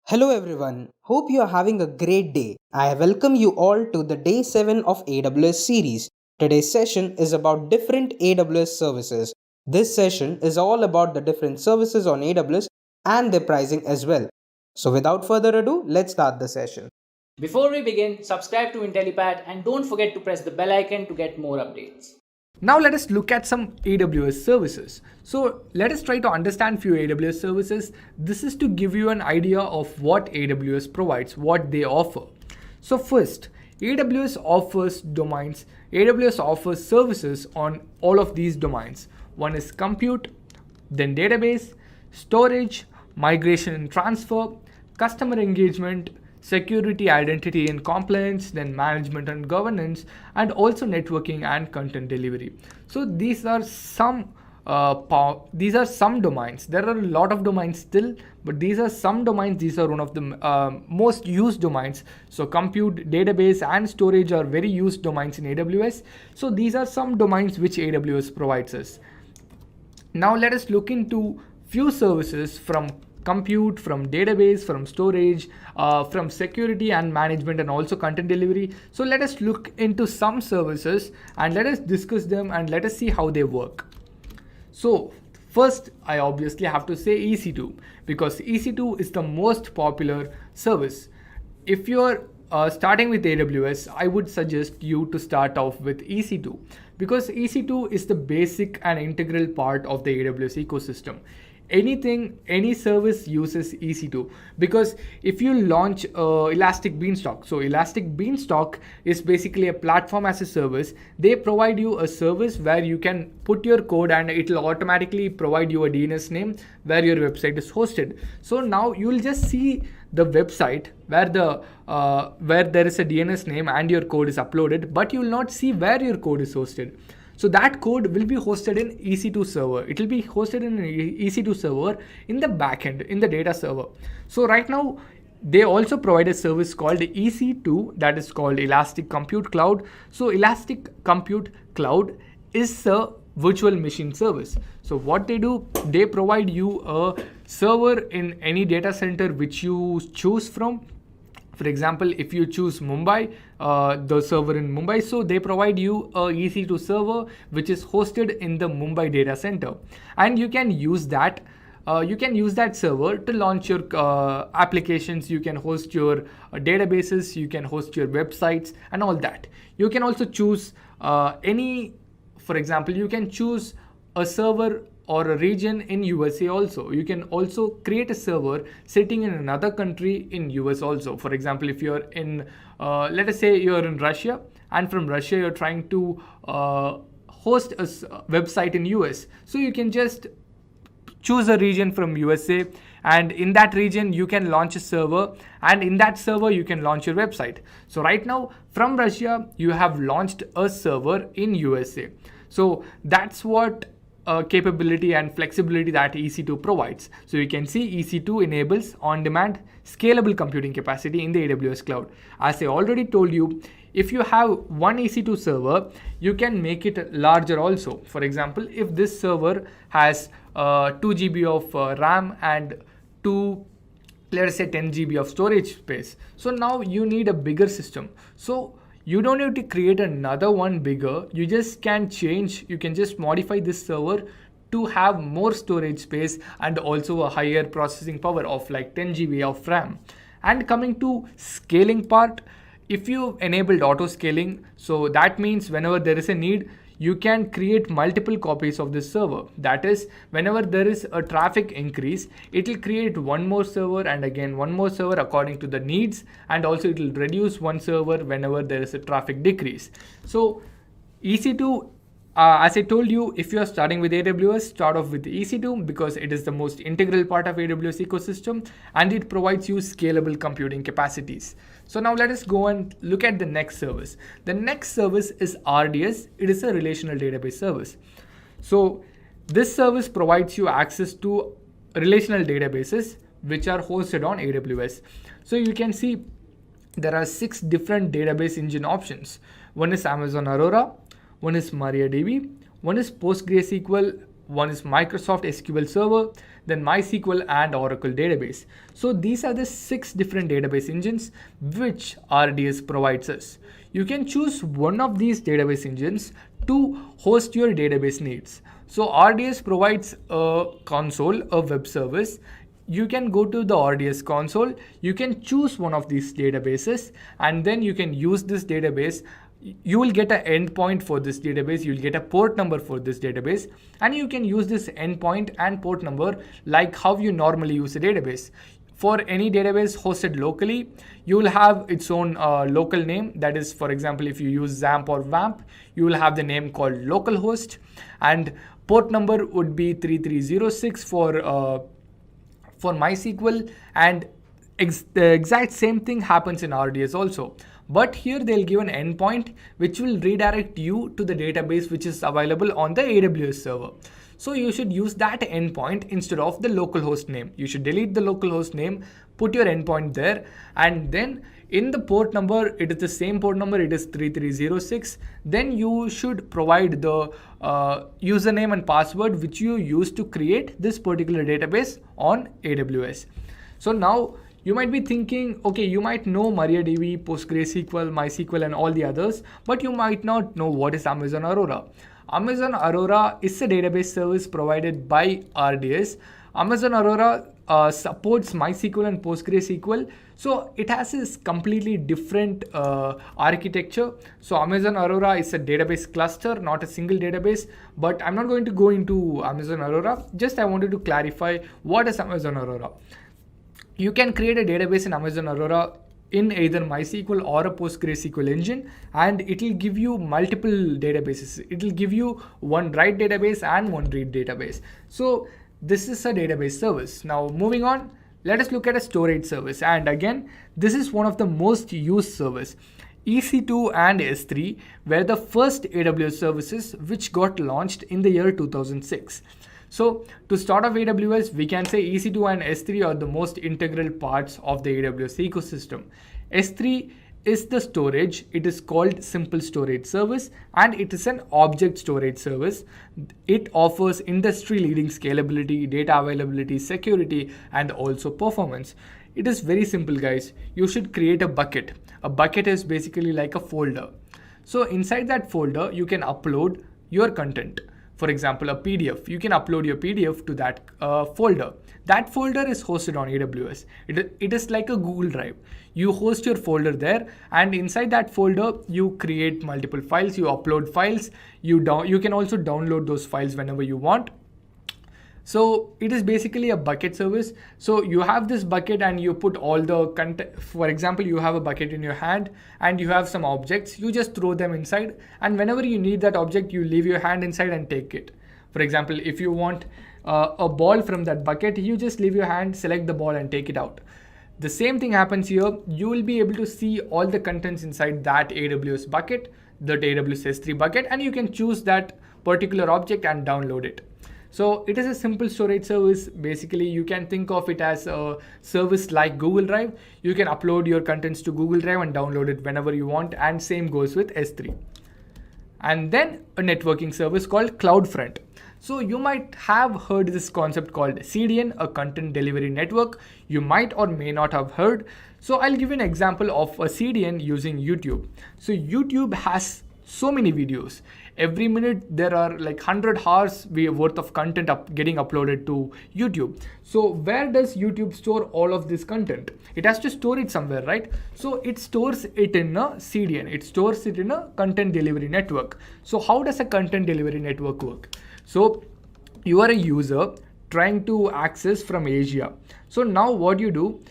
Hello everyone, hope you are having a great day. I welcome you all to the day 7 of AWS series. Today's session is about different AWS services. This session is all about the different services on AWS and their pricing as well. So without further ado, let's start the session. Before we begin, subscribe to Intellipaat and don't forget to press the bell icon to get more updates. Now let us look at some AWS services. So let us try to understand few AWS services. This is to give you an idea of what AWS provides, what they offer. So first, AWS offers domains. AWS offers services on all of these domains. One is compute, then database, storage, migration and transfer, customer engagement, security, identity and compliance, then management and governance, and also networking and content delivery. So these are some domains. There are a lot of domains still, but these are some domains. These are one of the most used domains. So compute, database and storage are very used domains in AWS. So these are some domains which AWS provides us. Now let us look into few services from compute, from database, from storage, from security and management, and also content delivery. So let us look into some services and let us discuss them and let us see how they work. So first, I obviously have to say EC2 because EC2 is the most popular service. If you're starting with AWS, I would suggest you to start off with EC2 because EC2 is the basic and integral part of the AWS ecosystem. Any service uses EC2 because if you launch Elastic Beanstalk, so Elastic Beanstalk is basically a platform as a service. They provide you a service where you can put your code and it will automatically provide you a DNS name where your website is hosted. So now you will just see the website where there is a DNS name and your code is uploaded, but you will not see where your code is hosted. So that code will be hosted in EC2 server. It will be hosted in an EC2 server in the backend, in the data server. So right now, they also provide a service called EC2 that is called Elastic Compute Cloud. So Elastic Compute Cloud is a virtual machine service. So what they do, they provide you a server in any data center which you choose from. For example, if you choose Mumbai, the server in Mumbai, so they provide you a EC2 server which is hosted in the Mumbai data center, and you can use that. Server to launch your applications. You can host your databases. You can host your websites and all that. You can also choose for example, you can choose a server or a region in USA also. You can also create a server sitting in another country in US also. For example, if you're in, let us say you're in Russia, and from Russia you're trying to host a website in US. So you can just choose a region from USA, and in that region you can launch a server, and in that server you can launch your website. So right now from Russia you have launched a server in USA. So that's what capability and flexibility that EC2 provides. So you can see EC2 enables on-demand scalable computing capacity in the AWS cloud. As I already told you, if you have one EC2 server, you can make it larger also. For example, if this server has 2 GB of RAM and let us say 10 GB of storage space. So now you need a bigger system. So you don't need to create another one bigger. You can just modify this server to have more storage space and also a higher processing power of like 10 GB of RAM. And coming to scaling part, if you enabled auto scaling, so that means whenever there is a need, you can create multiple copies of this server. That is, whenever there is a traffic increase, it will create one more server and again one more server according to the needs, and also it will reduce one server whenever there is a traffic decrease. So EC2, as I told you, if you are starting with AWS, start off with EC2 because it is the most integral part of AWS ecosystem and it provides you scalable computing capacities. So now let us go and look at the next service. The next service is RDS. It is a relational database service. So this service provides you access to relational databases which are hosted on AWS. So you can see there are 6 different database engine options. One is Amazon Aurora, one is MariaDB, one is PostgreSQL, one is Microsoft SQL Server, then MySQL and Oracle database. So these are the 6 different database engines which RDS provides us. You can choose one of these database engines to host your database needs. So RDS provides a console, a web service. You can go to the RDS console, you can choose one of these databases, and then you can use this database. You will get an endpoint for this database, you'll get a port number for this database, and you can use this endpoint and port number like how you normally use a database. For any database hosted locally, you will have its own local name. That is, for example, if you use XAMPP or WAMP, you will have the name called localhost, and port number would be 3306 for MySQL, and the exact same thing happens in RDS also. But here they'll give an endpoint which will redirect you to the database which is available on the AWS server. So you should use that endpoint instead of the localhost name. You should delete the localhost name, put your endpoint there, and then in the port number, it is the same port number, it is 3306. Then you should provide the username and password which you use to create this particular database on AWS. So now you might be thinking, okay, you might know MariaDB, PostgreSQL, MySQL and all the others, but you might not know what is Amazon Aurora. Amazon Aurora is a database service provided by RDS. Amazon Aurora supports MySQL and PostgreSQL. So it has this completely different architecture. So Amazon Aurora is a database cluster, not a single database, but I'm not going to go into Amazon Aurora. Just I wanted to clarify what is Amazon Aurora. You can create a database in Amazon Aurora in either MySQL or a PostgreSQL engine, and it will give you multiple databases. It will give you one write database and one read database. So this is a database service. Now moving on, let us look at a storage service. And again, this is one of the most used service. EC2 and S3 were the first AWS services which got launched in the year 2006. So to start off AWS, we can say EC2 and S3 are the most integral parts of the AWS ecosystem. S3 is the storage. It is called Simple Storage Service, and it is an object storage service. It offers industry-leading scalability, data availability, security, and also performance. It is very simple, guys. You should create a bucket. A bucket is basically like a folder. So inside that folder, you can upload your content. For example, a PDF. You can upload your PDF to that folder. That folder is hosted on AWS. It is like a Google Drive. You host your folder there, and inside that folder, you create multiple files, you upload files, you can also download those files whenever you want. So it is basically a bucket service. So you have this bucket and you put all the content. For example, you have a bucket in your hand and you have some objects. You just throw them inside, and whenever you need that object, you leave your hand inside and take it. For example, if you want a ball from that bucket, you just leave your hand, select the ball and take it out. The same thing happens here. You will be able to see all the contents inside that AWS bucket, that AWS S3 bucket, and you can choose that particular object and download it. So it is a simple storage service. Basically, you can think of it as a service like Google Drive. You can upload your contents to Google Drive and download it whenever you want, and same goes with S3. And then a networking service called Cloudfront. So you might have heard this concept called CDN, a content delivery network. You might or may not have heard. So I'll give you an example of a CDN using YouTube. So YouTube has so many videos. Every minute there are like 100 hours worth of content getting uploaded to YouTube. So where does YouTube store all of this content? It has to store it somewhere, right? So it stores it in a CDN. It stores it in a content delivery network. So how does a content delivery network work? So you are a user trying to access from Asia. So now what you do,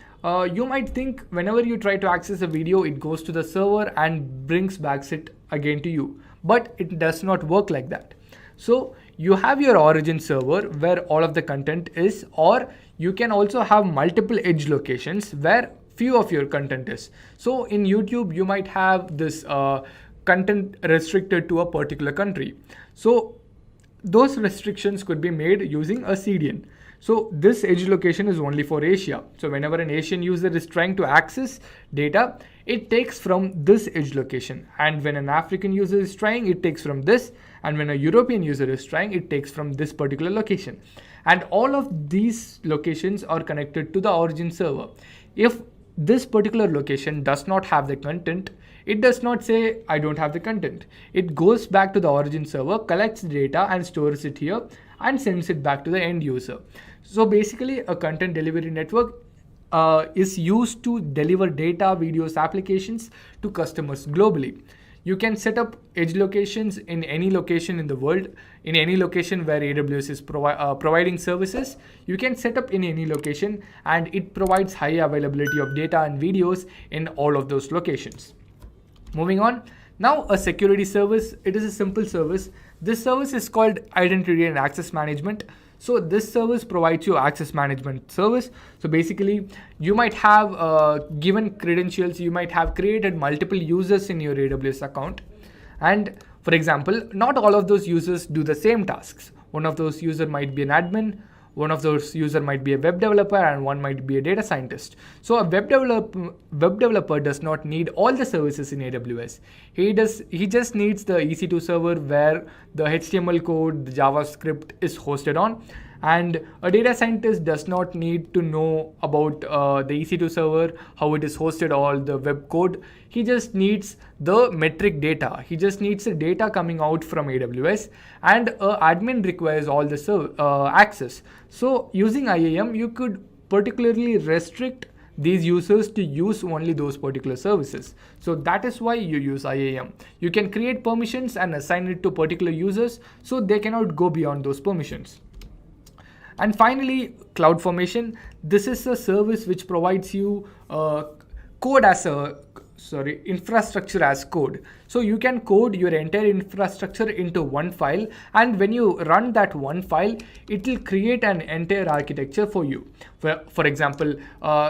you might think whenever you try to access a video, it goes to the server and brings back it again to you. But it does not work like that. So you have your origin server where all of the content is, or you can also have multiple edge locations where few of your content is. So in YouTube, you might have this content restricted to a particular country. So those restrictions could be made using a CDN. So this edge location is only for Asia. So whenever an Asian user is trying to access data, it takes from this edge location. And when an African user is trying, it takes from this. And when a European user is trying, it takes from this particular location. And all of these locations are connected to the origin server. If this particular location does not have the content, it does not say I don't have the content. It goes back to the origin server, collects the data and stores it here and sends it back to the end user. So basically a content delivery network is used to deliver data, videos, applications to customers globally. You can set up edge locations in any location in the world, in any location where AWS is providing services. You can set up in any location and it provides high availability of data and videos in all of those locations. Moving on, now a security service. It is a simple service. This service is called Identity and Access Management. So this service provides you access management service. So basically you might have given credentials, you might have created multiple users in your AWS account. And for example, not all of those users do the same tasks. One of those users might be an admin, one of those user might be a web developer, and one might be a data scientist. So a web developer does not need all the services in AWS. He just needs the EC2 server where the HTML code, the JavaScript is hosted on. And a data scientist does not need to know about the EC2 server, how it is hosted, all the web code. He just needs the metric data. He just needs the data coming out from AWS, and admin requires all the access. So using IAM, you could particularly restrict these users to use only those particular services. So that is why you use IAM. You can create permissions and assign it to particular users so they cannot go beyond those permissions. And finally, CloudFormation. This is a service which provides you infrastructure as code. So you can code your entire infrastructure into one file, and when you run that one file, it will create an entire architecture for you. For example,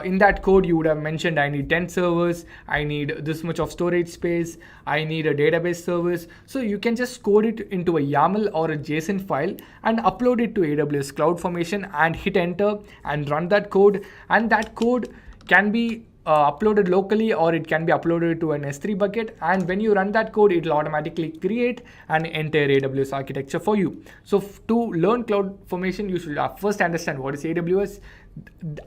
in that code you would have mentioned I need 10 servers, I need this much of storage space, I need a database service. So you can just code it into a YAML or a JSON file and upload it to AWS CloudFormation and hit enter and run that code. And that code can be uploaded locally, or it can be uploaded to an S3 bucket, and when you run that code, it will automatically create an entire AWS architecture for you. So to learn CloudFormation, you should first understand what is AWS.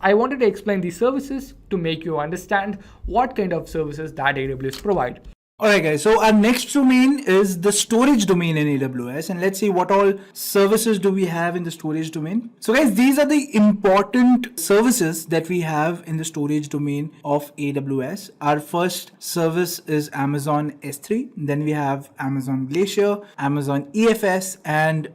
I wanted to explain these services to make you understand what kind of services that AWS provide. Alright guys, so our next domain is the storage domain in AWS, and let's see what all services do we have in the storage domain. So guys, these are the important services that we have in the storage domain of AWS. Our first service is Amazon S3, then we have Aws Glacier, Amazon EFS, and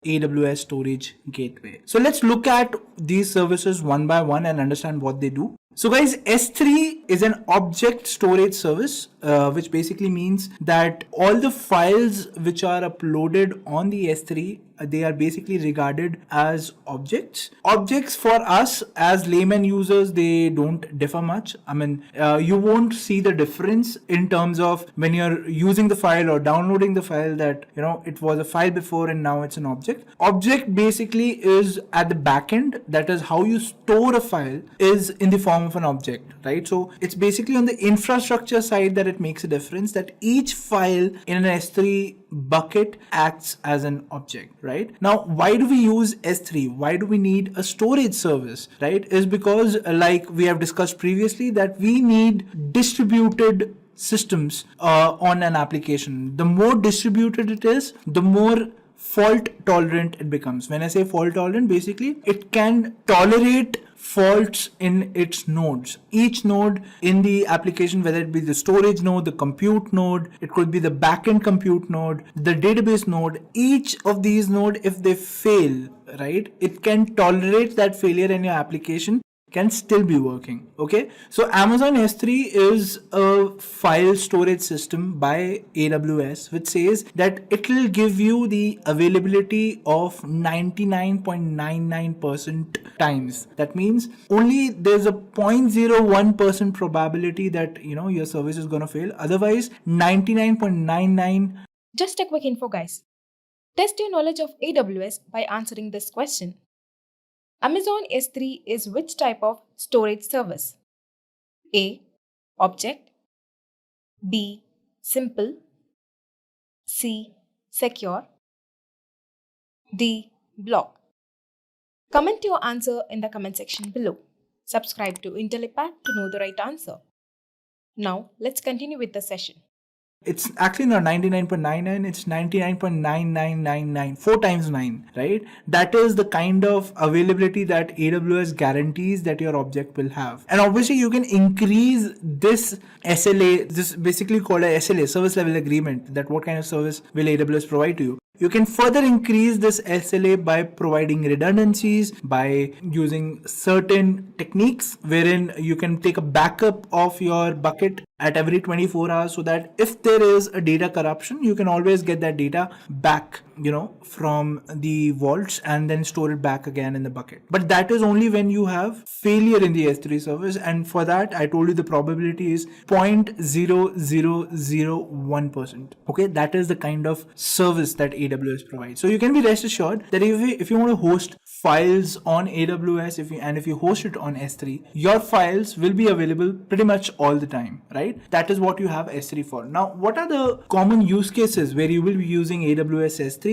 AWS Storage Gateway. So let's look at these services one by one and understand what they do. So guys, S3 is an object storage service, which basically means that all the files which are uploaded on the S3, they are basically regarded as objects. Objects for us as layman users, they don't differ much. I mean, you won't see the difference in terms of when you're using the file or downloading the file that, you know, it was a file before and now it's an object. Object basically is at the back end. That is how you store a file, is in the form of an object, right? So it's basically on the infrastructure side that it makes a difference, that each file in an S3 bucket acts as an object, right? Now, why do we use S3? Why do we need a storage service, right? Is because, like we have discussed previously, that we need distributed systems on an application. The more distributed it is, the more fault tolerant it becomes. When I say fault tolerant, basically it can tolerate faults in its nodes. Each node in the application, whether it be the storage node, the compute node, it could be the backend compute node, the database node, each of these nodes, if they fail, right, it can tolerate that failure in your application, can still be working. Okay, so Amazon S3 is a file storage system by AWS, which says that it will give you the availability of 99.99% times. That means only there's a 0.01% probability that, you know, your service is going to fail. Otherwise 99.99. Just a quick info, guys. Test your knowledge of AWS by answering this question. Amazon S3 is which type of storage service? A. Object. B. Simple. C. Secure. D. Block. Comment your answer in the comment section below. Subscribe to Intellipaat to know the right answer. Now, let's continue with the session. It's actually not 99.99, it's 99.9999, 4 times 9, right? That is the kind of availability that AWS guarantees that your object will have. And obviously you can increase this SLA, this basically called a SLA, service level agreement, that what kind of service will AWS provide to you. You can further increase this SLA by providing redundancies, by using certain techniques wherein you can take a backup of your bucket at every 24 hours, so that if there is a data corruption, you can always get that data back, from the vaults and then store it back again in the bucket. But that is only when you have failure in the S3 service, and for that I told you the probability is 0.0001%. Okay, that is the kind of service that AWS provides. So you can be rest assured that if you want to host files on AWS, if you host it on S3, your files will be available pretty much all the time, right? That is what you have S3 for. Now, what are the common use cases where you will be using AWS S3?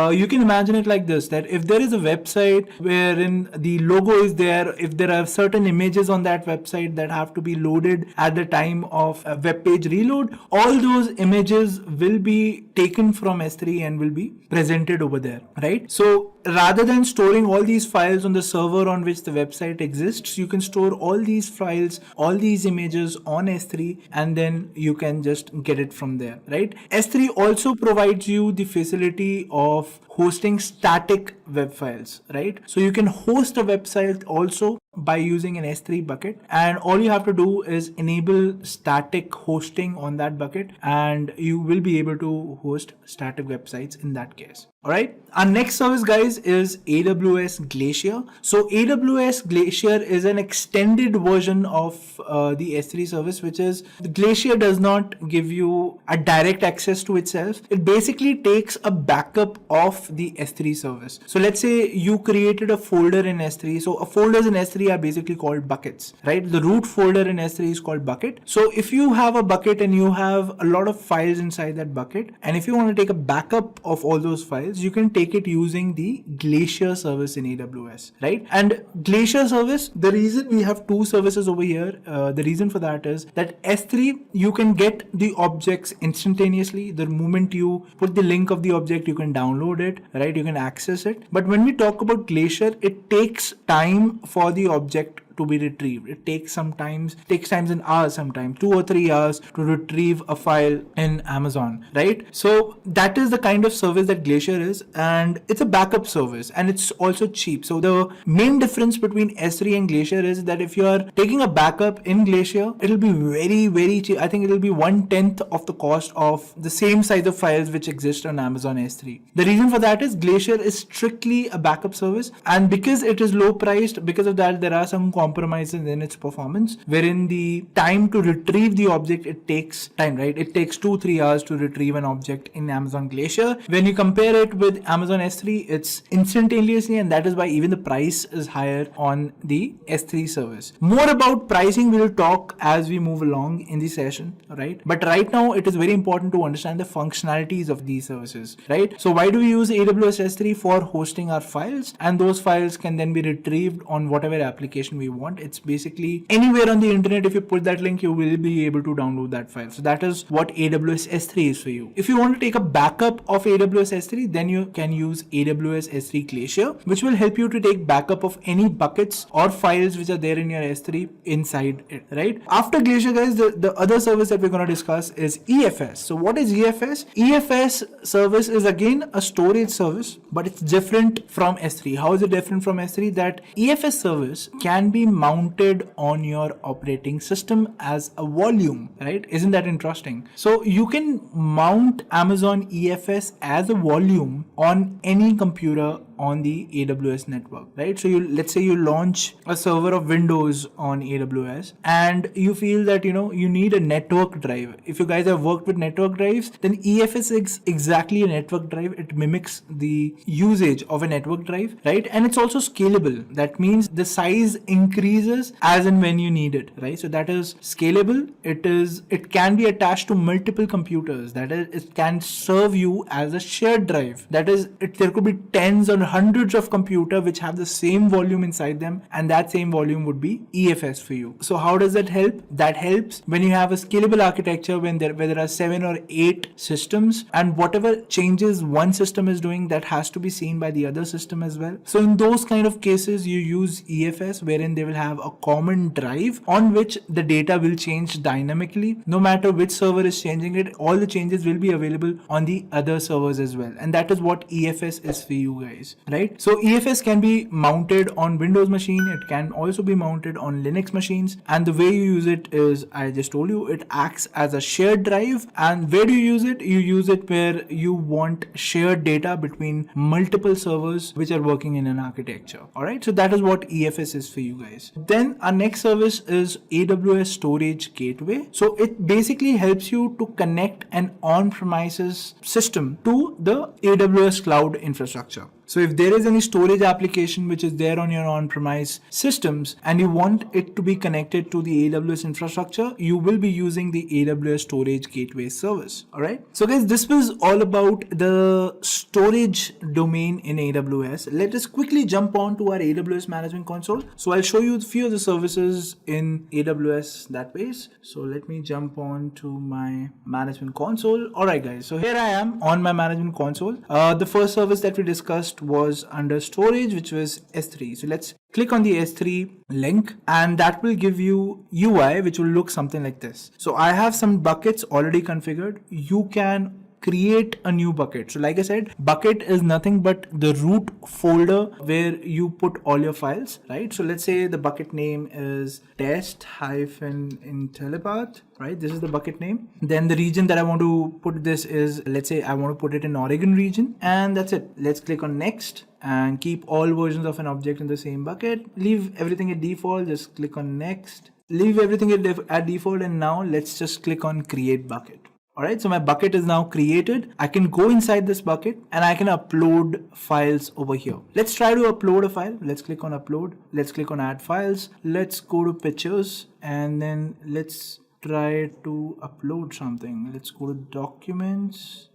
You can imagine it like this, that if there is a website wherein the logo is there, if there are certain images on that website that have to be loaded at the time of a web page reload, all those images will be taken from S3 and will be presented over there, right? So rather than storing all these files on the server on which the website exists, you can store all these files, all these images on S3, and then you can just get it from there, right? S3 also provides you the facility of hosting static web files, right? So you can host a website also by using an S3 bucket, and all you have to do is enable static hosting on that bucket and you will be able to host static websites in that case. All right, our next service, guys, is AWS Glacier. So AWS Glacier is an extended version of the S3 service, which is the Glacier does not give you a direct access to itself. It basically takes a backup of the S3 service. So let's say you created a folder in S3. So folders in S3 are basically called buckets, right? The root folder in S3 is called bucket. So if you have a bucket and you have a lot of files inside that bucket, and if you want to take a backup of all those files, you can take it using the Glacier service in AWS, right? And Glacier service, the reason we have two services over here, the reason for that is that S3, you can get the objects instantaneously. The moment you put the link of the object, you can download it, right? You can access it. But when we talk about Glacier, it takes time for the object to be retrieved. It takes times in hours, sometimes 2 or 3 hours to retrieve a file in Amazon, right? So that is the kind of service that Glacier is, and it's a backup service and it's also cheap. So the main difference between S3 and Glacier is that if you are taking a backup in Glacier, it'll be very, very cheap. I think it'll be 1/10 of the cost of the same size of files which exist on Amazon S3. The reason for that is Glacier is strictly a backup service, and because it is low priced, because of that there are some compromises in its performance, wherein the time to retrieve the object, it takes time, right? It takes 2-3 hours to retrieve an object in Amazon Glacier. When you compare it with Amazon S3, it's instantaneously, and that is why even the price is higher on the S3 service. More about pricing we'll talk as we move along in the session, right? But right now it is very important to understand the functionalities of these services, right? So why do we use AWS S3? For hosting our files, and those files can then be retrieved on whatever application we want. It's basically anywhere on the internet. If you put that link, you will be able to download that file. So that is what AWS S3 is for you. If you want to take a backup of AWS S3, then you can use AWS S3 Glacier, which will help you to take backup of any buckets or files which are there in your S3 inside it, right? After Glacier, guys, the other service that we're going to discuss is EFS. So what is EFS? EFS service is again a storage service, but it's different from S3. How is it different from S3? That EFS service can be mounted on your operating system as a volume, right? Isn't that interesting? So you can mount Amazon EFS as a volume on any computer on the AWS network, right? So let's say you launch a server of Windows on AWS and you feel that, you need a network drive. If you guys have worked with network drives, then EFS is exactly a network drive. It mimics the usage of a network drive, right? And it's also scalable. That means the size increases as and when you need it, right? So that is scalable. It can be attached to multiple computers. That is, it can serve you as a shared drive. That is, there could be tens or hundreds of computers which have the same volume inside them, and that same volume would be EFS for you. So how does that help? That helps when you have a scalable architecture where there are 7 or 8 systems, and whatever changes one system is doing, that has to be seen by the other system as well. So in those kind of cases, you use EFS, wherein they will have a common drive on which the data will change dynamically. No matter which server is changing it, all the changes will be available on the other servers as well. And that is what EFS is for you guys, right? So EFS can be mounted on Windows machine. It can also be mounted on Linux machines. And the way you use it is, I just told you, it acts as a shared drive. And where do you use it? You use it where you want shared data between multiple servers which are working in an architecture. All right. So that is what EFS is for you guys. Then our next service is AWS Storage Gateway. So it basically helps you to connect an on-premises system to the AWS cloud infrastructure. So if there is any storage application which is there on your on-premise systems and you want it to be connected to the AWS infrastructure, you will be using the AWS Storage Gateway service. All right. So guys, this was all about the storage domain in AWS. Let us quickly jump on to our AWS Management Console. So I'll show you a few of the services in AWS that ways. So let me jump on to my Management Console. All right, guys. So here I am on my Management Console. The first service that we discussed was under storage, which was S3. So let's click on the S3 link, and that will give you UI which will look something like this. So I have some buckets already configured. You can create a new bucket. So like I said, bucket is nothing but the root folder where you put all your files, right? So let's say the bucket name is test-intellipaat, right? This is the bucket name. Then the region that I want to put this is, let's say I want to put it in Oregon region, and that's it. Let's click on next and keep all versions of an object in the same bucket. Leave everything at default. Just click on next. Leave everything at default, and now let's just click on create bucket. All right, so my bucket is now created. I can go inside this bucket and I can upload files over here. Let's try to upload a file. Let's click on upload. Let's click on add files. Let's go to pictures and then let's try to upload something. Let's go to documents.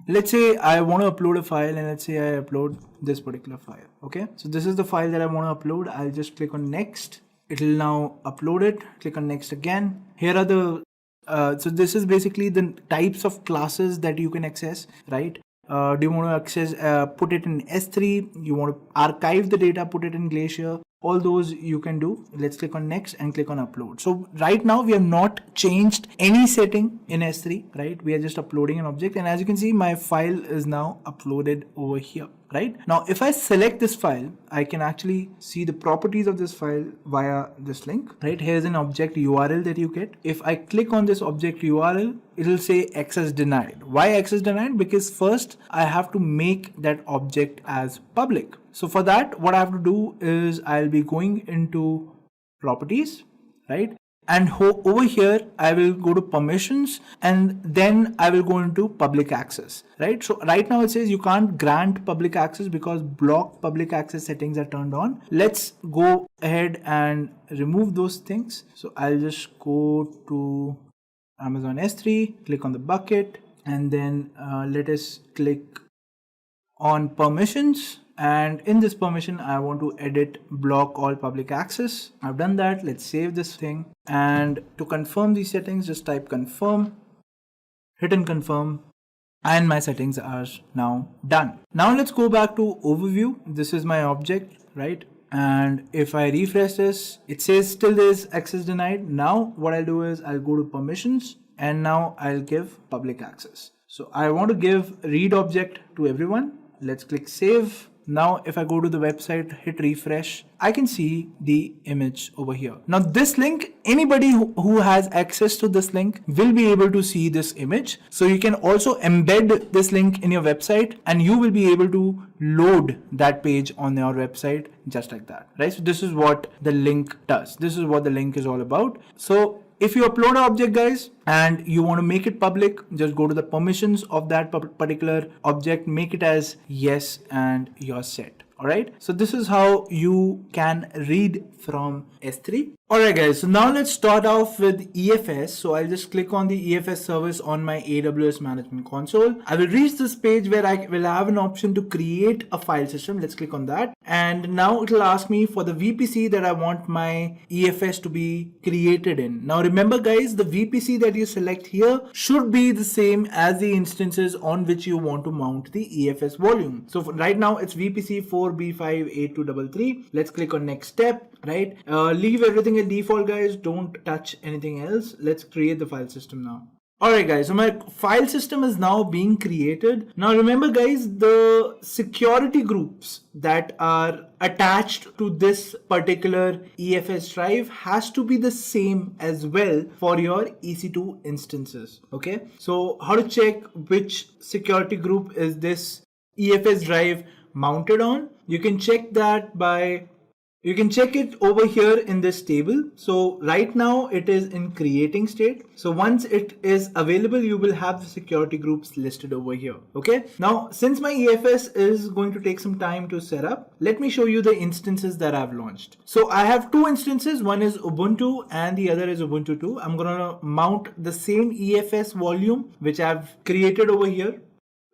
Let's say I want to upload a file, and let's say I upload this particular file. Okay, so this is the file that I want to upload. I'll just click on next. It will now upload it. Click on next again. Here are the so this is basically the types of classes that you can access, right? Do you want to access, put it in S3? You want to archive the data, put it in Glacier? All those you can do. Let's click on next and click on upload. So right now we have not changed any setting in S3, right? We are just uploading an object, and as you can see, my file is now uploaded over here. Right now, if I select this file, I can actually see the properties of this file via this link. Right, here's an object URL that you get. If I click on this object URL, it will say access denied. Why access denied? Because first I have to make that object as public. So for that, what I have to do is I'll be going into properties, right? And over here, I will go to permissions, and then I will go into public access, right? So right now it says you can't grant public access because block public access settings are turned on. Let's go ahead and remove those things. So I'll just go to Amazon S3, click on the bucket, and then let us click on permissions. And in this permission, I want to edit block all public access. I've done that. Let's save this thing. And to confirm these settings, just type confirm, hit and confirm, and my settings are now done. Now let's go back to overview. This is my object, right? And if I refresh this, it says still there's access denied. Now what I'll do is I'll go to permissions, and now I'll give public access. So I want to give read object to everyone. Let's click save. Now if I go to the website, hit refresh, I can see the image over here. Now this link, anybody who has access to this link will be able to see this image. So you can also embed this link in your website and you will be able to load that page on your website just like that, right? So this is what the link does. This is what the link is all about. So if you upload an object, guys, and you want to make it public, just go to the permissions of that particular object, make it as yes, and you're set. All right. So this is how you can read from S3. All right, guys. So now let's start off with EFS. So I'll just click on the EFS service on my AWS Management Console. I will reach this page where I will have an option to create a file system. Let's click on that. And now it will ask me for the VPC that I want my EFS to be created in. Now remember, guys, the VPC that you select here should be the same as the instances on which you want to mount the EFS volume. So right now it's VPC 4B58233. Let's click on next step, right? Leave everything at default, guys. Don't touch anything else. Let's create the file system now. Alright, guys, so my file system is now being created. Now remember, guys, the security groups that are attached to this particular EFS drive has to be the same as well for your EC2 instances. Okay, so how to check which security group is this EFS drive mounted on? You can check that by You can check it over here in this table. So right now it is in creating state. So once it is available, you will have the security groups listed over here. Okay. Now, since my EFS is going to take some time to set up, let me show you the instances that I've launched. So I have two instances. One is Ubuntu and the other is Ubuntu 2. I'm going to mount the same EFS volume, which I've created over here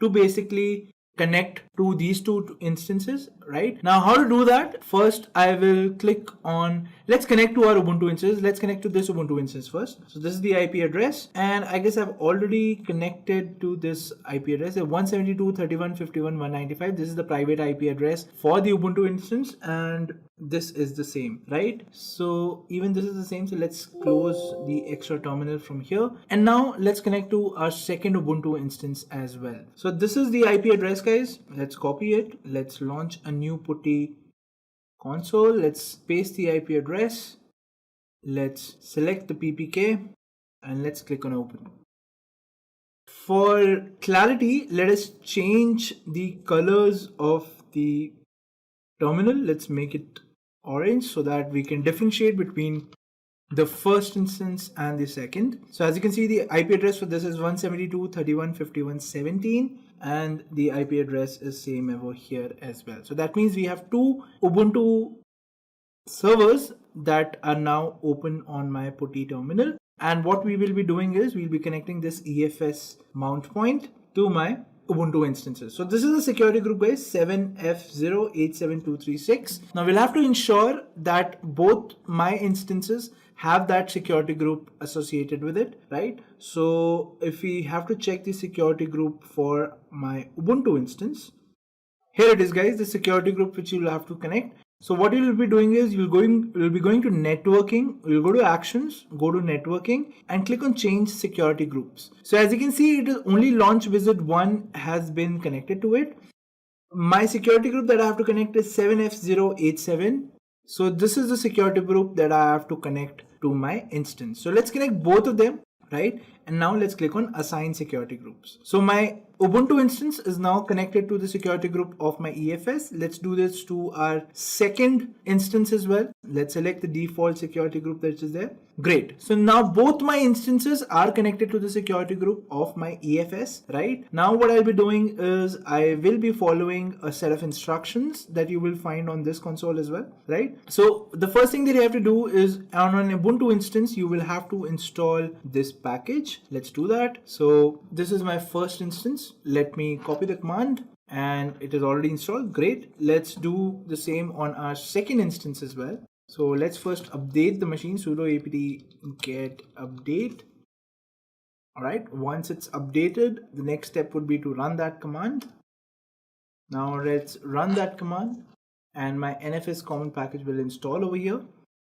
to basically connect to these two instances. Right now, how to do that? First, I will click on, let's connect to our Ubuntu instance. Let's connect to this Ubuntu instance first. So this is the IP address, and I guess I've already connected to this IP address, 172.31.51.195. This is the private IP address for the Ubuntu instance, and this is the same, right? So even this is the same. So let's close the extra terminal from here, and now let's connect to our second Ubuntu instance as well. So this is the IP address, guys. Let's copy it. Let's launch a new putty console. Let's paste the IP address. Let's select the PPK and let's click on open. For clarity, let us change the colors of the terminal. Let's make it orange so that we can differentiate between the first instance and the second. So as you can see, the IP address for this is 172.31.51.17, and the IP address is same over here as well. So that means we have two Ubuntu servers that are now open on my putty terminal. And what we will be doing is we'll be connecting this EFS mount point to my Ubuntu instances. So this is a security group, guys, 7F087236. Now we'll have to ensure that both my instances have that security group associated with it, right? So if we have to check the security group for my Ubuntu instance, here it is, guys, the security group which you'll have to connect. So what you will be doing is you'll be going to networking, you'll go to actions, go to networking and click on change security groups. So as you can see, it is only launch wizard 1 has been connected to it. My security group that I have to connect is 7F087. So this is the security group that I have to connect to my instance. So let's connect both of them, right? And now let's click on assign security groups. So my Ubuntu instance is now connected to the security group of my EFS. Let's do this to our second instance as well. Let's select the default security group that is there. Great. So now both my instances are connected to the security group of my EFS, right? Now what I'll be doing is I will be following a set of instructions that you will find on this console as well, right? So the first thing that you have to do is on an Ubuntu instance, you will have to install this package. Let's do that. So this is my first instance. Let me copy the command and it is already installed. Great. Let's do the same on our second instance as well. So let's first update the machine, sudo apt get update. All right. Once it's updated, the next step would be to run that command. Now let's run that command and my NFS common package will install over here.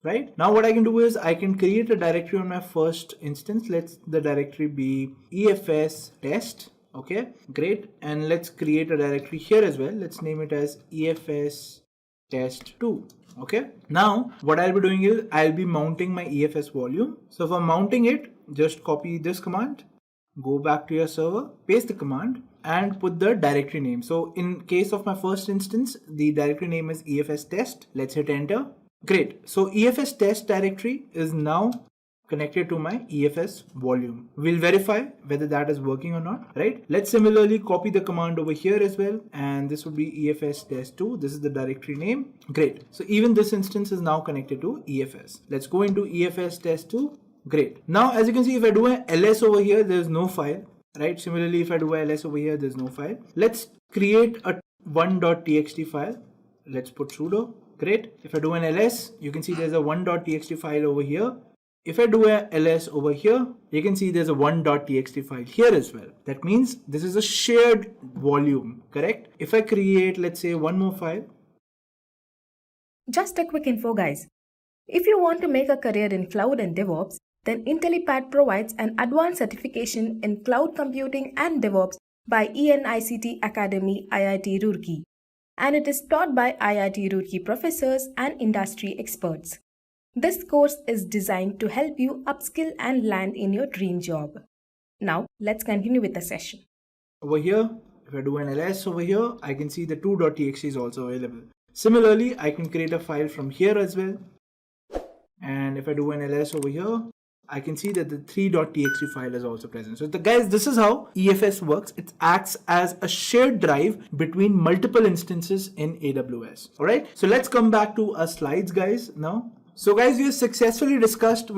Right now what I can do is I can create a directory on my first instance. Let the directory be EFS test. Okay, great. And let's create a directory here as well. Let's name it as EFS test 2. Okay, now what I'll be doing is I'll be mounting my EFS volume. So for mounting it, just copy this command, go back to your server, paste the command and put the directory name. So in case of my first instance, the directory name is EFS test. Let's hit enter. Great. So EFS test directory is now connected to my EFS volume. We'll verify whether that is working or not, right? Let's similarly copy the command over here as well. And this would be EFS test 2. This is the directory name. Great. So even this instance is now connected to EFS. Let's go into EFS test 2. Great. Now, as you can see, if I do an ls over here, there's no file, right? Similarly, if I do an ls over here, there's no file. Let's create a 1.txt file. Let's put sudo. Great. If I do an ls, you can see there's a 1.txt file over here. If I do a ls over here, you can see there's a 1.txt file here as well. That means this is a shared volume, correct? If I create, let's say, one more file. Just a quick info, guys. If you want to make a career in cloud and DevOps, then Intellipaat provides an advanced certification in cloud computing and DevOps by ENICT Academy IIT Roorkee, and it is taught by IIT Roorkee professors and industry experts. This course is designed to help you upskill and land in your dream job. Now, let's continue with the session. Over here, if I do an ls over here, I can see the 2.txt is also available. Similarly, I can create a file from here as well. And if I do an ls over here, I can see that the 3.txt file is also present. So guys, this is how EFS works. It acts as a shared drive between multiple instances in AWS. All right. So let's come back to our slides, guys, now. So guys, we have successfully discussed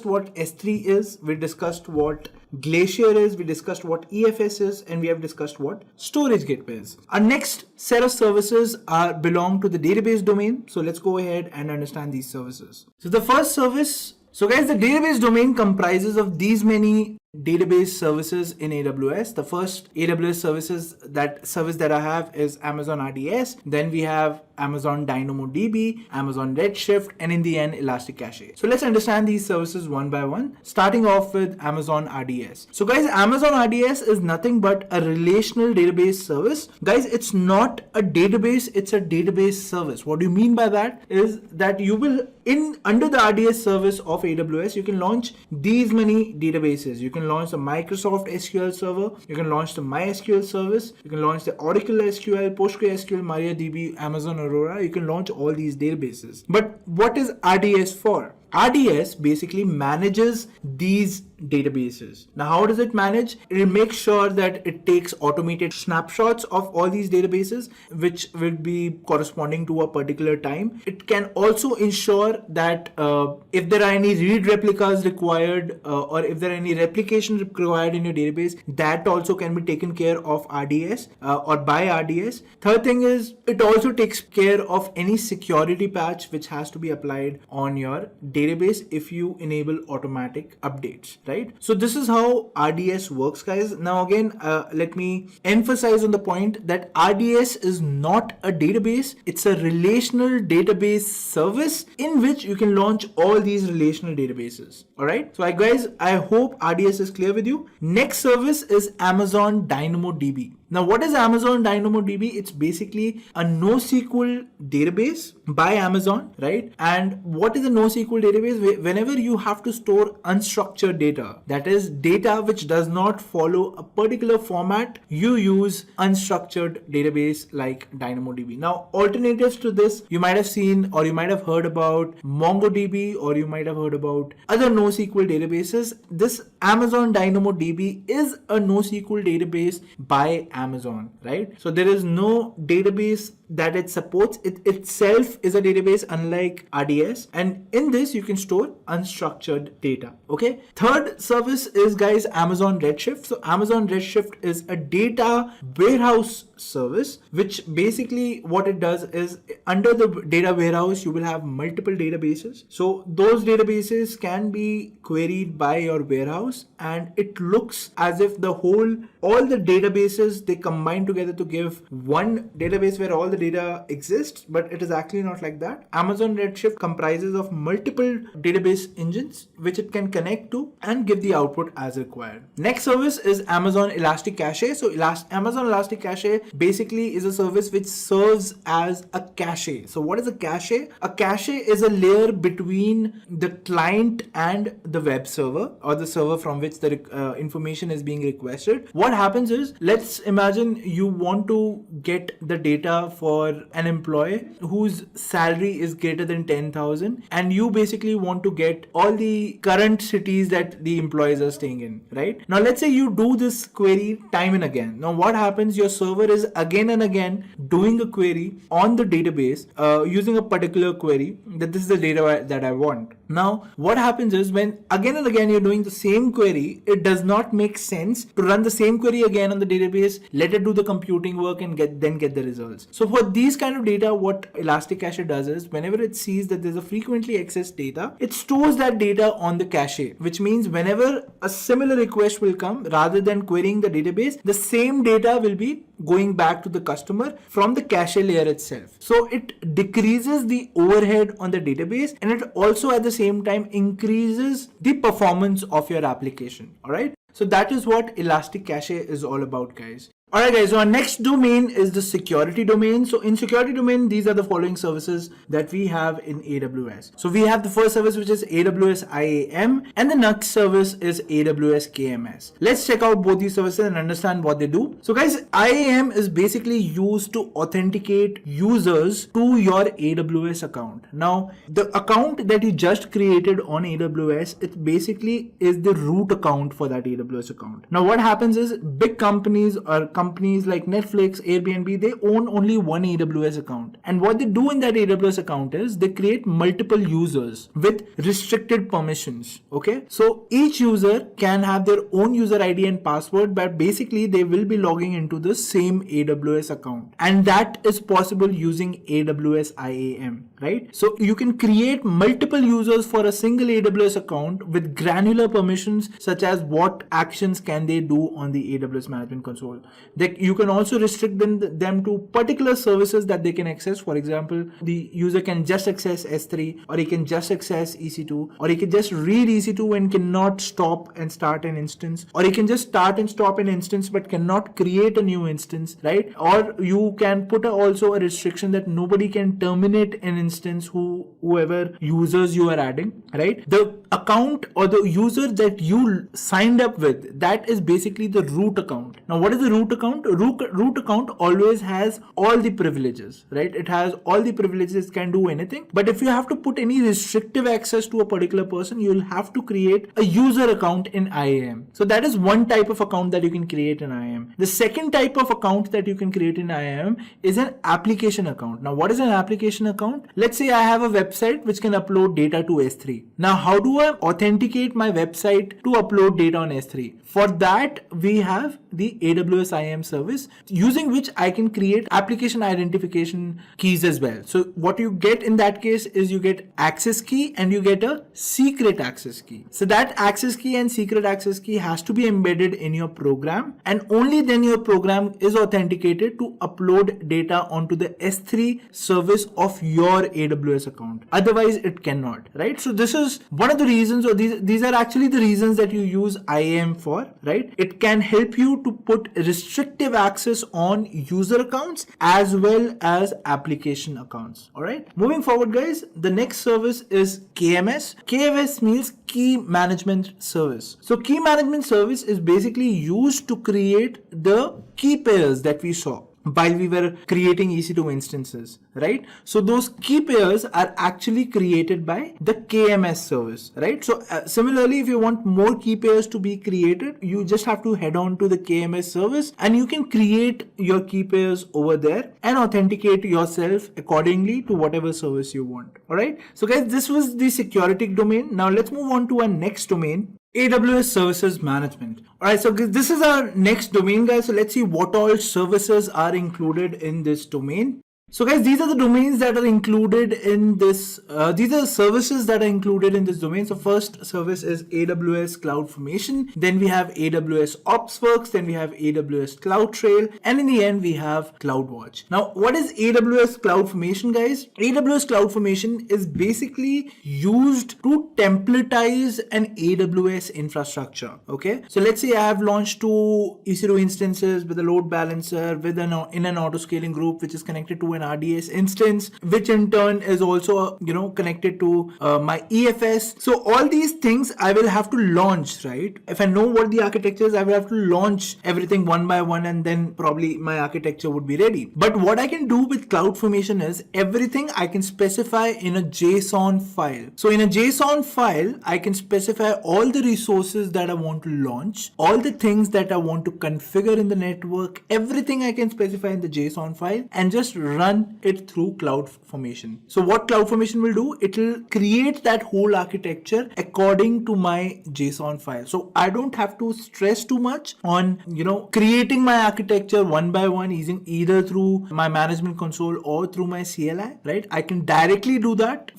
what S3 is, we discussed what Glacier is, we discussed what EFS is, and we have discussed what Storage Gateway is. Our next set of services belong to the database domain. So let's go ahead and understand these services. So the first service, so guys, the database domain comprises of these many database services in AWS. The first AWS service that I have is Amazon RDS. Then we have Amazon Dynamodb, Amazon Redshift, and in the end, Elastic Cache. So let's understand these services one by one, starting off with Amazon RDS. So guys, Amazon RDS is nothing but a relational database service. Guys, it's not a database, it's a database service. What do you mean by that? Is that you will, under the RDS service of AWS, you can launch these many databases. You can launch the Microsoft SQL Server, you can launch the MySQL service, you can launch the Oracle SQL, PostgreSQL, MariaDB, Amazon Aurora. You can launch all these databases. But what is RDS for? RDS basically manages these databases. Now, how does it manage? It will make sure that it takes automated snapshots of all these databases, which will be corresponding to a particular time. It can also ensure that if there are any read replicas required or if there are any replication required in your database, that also can be taken care of RDS or by RDS. Third thing is it also takes care of any security patch which has to be applied on your database if you enable automatic updates, right? So this is how RDS works, guys. Now again, let me emphasize on the point that RDS is not a database. It's a relational database service in which you can launch all these relational databases. All right. So guys, I hope RDS is clear with you. Next service is Amazon Dynamodb. Now, what is Amazon Dynamodb? It's basically a NoSQL database by Amazon, right? And what is a NoSQL database? Whenever you have to store unstructured data, that is data which does not follow a particular format, you use unstructured database like Dynamodb. Now, alternatives to this, you might have seen or you might have heard about MongoDB, or you might have heard about other NoSQL databases. This Amazon Dynamodb is a NoSQL database by Amazon, right? So there is no database that it supports. It itself is a database unlike RDS, and in this you can store unstructured data. Okay. Third service is, guys, Amazon Redshift. So Amazon Redshift is a data warehouse service, which basically what it does is under the data warehouse you will have multiple databases. So those databases can be be queried by your warehouse, and it looks as if all the databases, they combine together to give one database where all the data exists, but it is actually not like that. Amazon Redshift comprises of multiple database engines which it can connect to and give the output as required. Next service is Amazon Elastic Cache. So Amazon Elastic Cache basically is a service which serves as a cache. So what is a cache? A cache is a layer between the client and the web server, or the server from which the information is being requested. What happens is, let's imagine you want to get the data for an employee whose salary is greater than 10,000, and you basically want to get all the current cities that the employees are staying in, right? Now let's say you do this query time and again. Now what happens, your server is again and again doing a query on the database using a particular query that this is the data that I want. Now what happens is, when again and again you're doing the same query, it does not make sense to run the same query again on the database, let it do the computing work and then get the results. So for these kind of data, what Elastic Cache does is, whenever it sees that there's a frequently accessed data, it stores that data on the cache, which means whenever a similar request will come, rather than querying the database, the same data will be going back to the customer from the cache layer itself. So it decreases the overhead on the database, and it also at the same time increases the performance of your application. All right. So that is what Elastic Cache is all about, guys. Alright guys, so our next domain is the security domain. So in security domain, these are the following services that we have in AWS. So we have the first service, which is AWS IAM, and the next service is AWS KMS. Let's check out both these services and understand what they do. So guys, IAM is basically used to authenticate users to your AWS account. Now, the account that you just created on AWS, it basically is the root account for that AWS account. Now what happens is, big companies or companies like Netflix, Airbnb, they own only one AWS account. And what they do in that AWS account is they create multiple users with restricted permissions. Okay. So each user can have their own user ID and password, but basically they will be logging into the same AWS account. And that is possible using AWS IAM, right? So you can create multiple users for a single AWS account with granular permissions, such as what actions can they do on the AWS Management Console. You can also restrict them to particular services that they can access. For example, the user can just access S3, or he can just access EC2, or he can just read EC2 and cannot stop and start an instance, or he can just start and stop an instance but cannot create a new instance, right? Or you can put also a restriction that nobody can terminate an instance whoever users you are adding, right? The account or the user that you signed up with, that is basically the root account. Now what is the root account? Root account always has all the privileges, right? It has all the privileges, can do anything. But if you have to put any restrictive access to a particular person, you'll have to create a user account in IAM. So that is one type of account that you can create in IAM. The second type of account that you can create in IAM is an application account. Now what is an application account? Let's say I have a website which can upload data to S3. Now how do I authenticate my website to upload data on S3? For that, we have the AWS IAM service, using which I can create application identification keys as well. So what you get in that case is you get access key and you get a secret access key. So that access key and secret access key has to be embedded in your program, and only then your program is authenticated to upload data onto the S3 service of your AWS account. Otherwise, it cannot, right? So this is one of the reasons, or these are actually the reasons that you use IAM for, right? It can help you to put restrictive access on user accounts as well as application accounts. All right. Moving forward, guys, the next service is KMS. KMS means Key Management Service. So Key Management Service is basically used to create the key pairs that we saw while we were creating EC2 instances, right? So those key pairs are actually created by the KMS service, right? So similarly, if you want more key pairs to be created, you just have to head on to the KMS service and you can create your key pairs over there and authenticate yourself accordingly to whatever service you want. All right. So guys, this was the security domain. Now let's move on to our next domain, AWS Services Management. Alright, so this is our next domain, guys. So let's see what all services are included in this domain. So guys, these are the domains that are included in this, these are the services that are included in this domain. So first service is AWS CloudFormation, then we have AWS Opsworks, then we have AWS Cloudtrail, and in the end we have Cloudwatch. Now what is AWS CloudFormation, guys? AWS CloudFormation is basically used to templatize an AWS infrastructure. Okay, so let's say I have launched two EC2 instances with a load balancer with in an auto scaling group which is connected to an RDS instance, which in turn is also connected to my EFS. So all these things I will have to launch, right? If I know what the architecture is, I will have to launch everything one by one, and then probably my architecture would be ready. But what I can do with CloudFormation is everything I can specify in a JSON file. So in a JSON file, I can specify all the resources that I want to launch, all the things that I want to configure in the network, everything I can specify in the JSON file, and just run it through CloudFormation. So what CloudFormation will do, it will create that whole architecture according to my JSON file. So I don't have to stress too much on creating my architecture one by one using either through my management console or through my CLI, right? I can directly do that